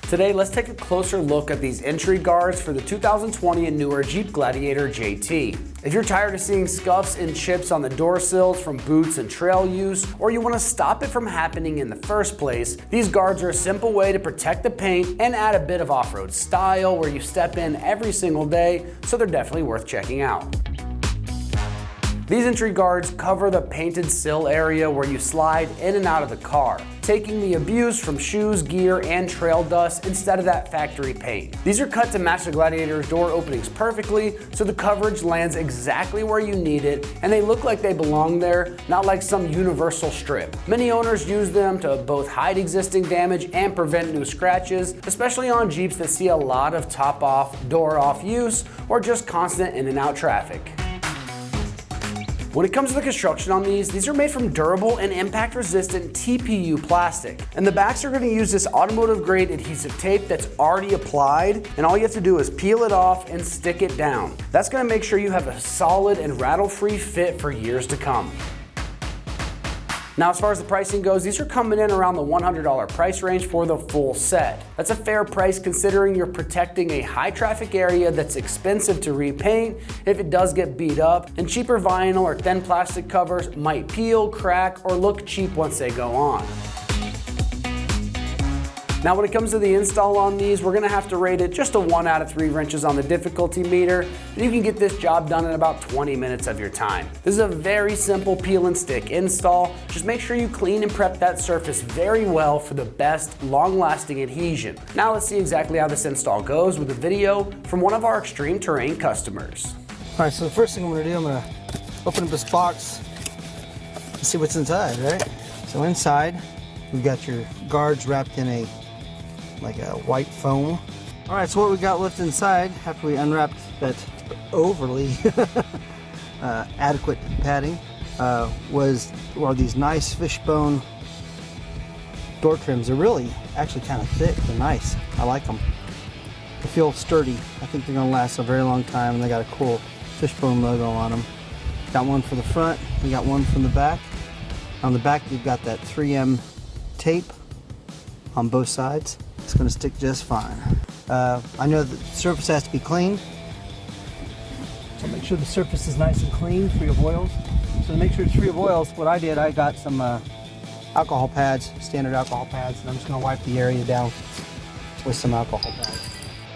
Today, let's take a closer look at these entry guards for the 2020 and newer Jeep Gladiator JT. If you're tired of seeing scuffs and chips on the door sills from boots and trail use, or you want to stop it from happening in the first place, these guards are a simple way to protect the paint and add a bit of off-road style where you step in every single day, so they're definitely worth checking out. These entry guards cover the painted sill area where you slide in and out of the car, taking the abuse from shoes, gear, and trail dust instead of that factory paint. These are cut to match the Gladiator's door openings perfectly, so the coverage lands exactly where you need it, and they look like they belong there, not like some universal strip. Many owners use them to both hide existing damage and prevent new scratches, especially on Jeeps that see a lot of top-off, door-off use, or just constant in and out traffic. When it comes to the construction on these are made from durable and impact-resistant TPU plastic. And the backs are going to use this automotive-grade adhesive tape that's already applied, and all you have to do is peel it off and stick it down. That's going to make sure you have a solid and rattle-free fit for years to come. Now, as far as the pricing goes, these are coming in around the $100 price range for the full set. That's a fair price considering you're protecting a high traffic area that's expensive to repaint if it does get beat up, and cheaper vinyl or thin plastic covers might peel, crack, or look cheap once they go on. Now, when it comes to the install on these, we're gonna have to rate it just a 1 out of 3 wrenches on the difficulty meter, and you can get this job done in about 20 minutes of your time. This is a very simple peel and stick install. Just make sure you clean and prep that surface very well for the best long-lasting adhesion. Now let's see exactly how this install goes with a video from one of our ExtremeTerrain customers. All right, so the first thing I'm gonna do, I'm gonna open up this box and see what's inside, right? So inside, we've got your guards wrapped in a white foam. All right, so what we got left inside after we unwrapped that overly adequate padding were these nice fishbone door trims. They're really actually kind of thick. They're nice. I like them. They feel sturdy. I think they're gonna last a very long time, and they got a cool fishbone logo on them. Got one for the front, we got one from the back. On the back you've got that 3M tape on both sides. It's going to stick just fine. I know the surface has to be clean, so make sure the surface is nice and clean, free of oils. So to make sure it's free of oils, what I did, I got some alcohol pads, standard alcohol pads, and I'm just going to wipe the area down with some alcohol pads.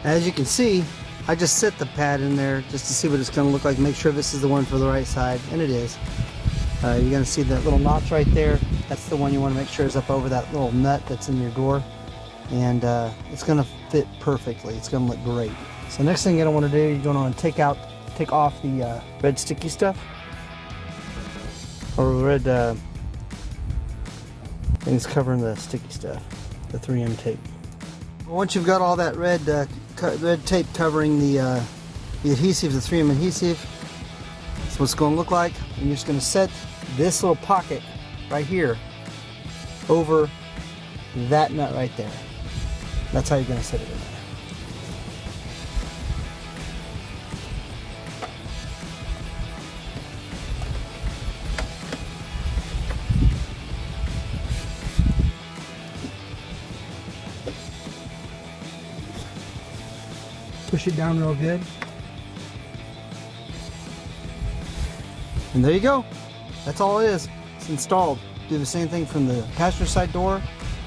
As you can see, I just set the pad in there just to see what it's going to look like, make sure this is the one for the right side, and it is. You're going to see that little notch right there. That's the one you want to make sure is up over that little nut that's in your door. And it's going to fit perfectly. It's going to look great. So next thing you're going to want to do, you're going to want to take off the red sticky stuff. Or red things covering the sticky stuff, the 3M tape. Once you've got all that red tape covering the adhesive, the 3M adhesive, that's what it's going to look like. And you're just going to set this little pocket right here over that nut right there. That's how you're going to set it in there. Push it down real good. And there you go. That's all it is. It's installed. Do the same thing from the passenger side door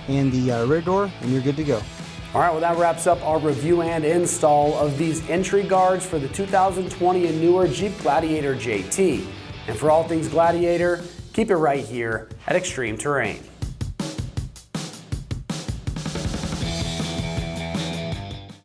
and the rear door, and you're good to go. All right, well, that wraps up our review and install of these entry guards for the 2020 and newer Jeep Gladiator JT. And for all things Gladiator, keep it right here at ExtremeTerrain.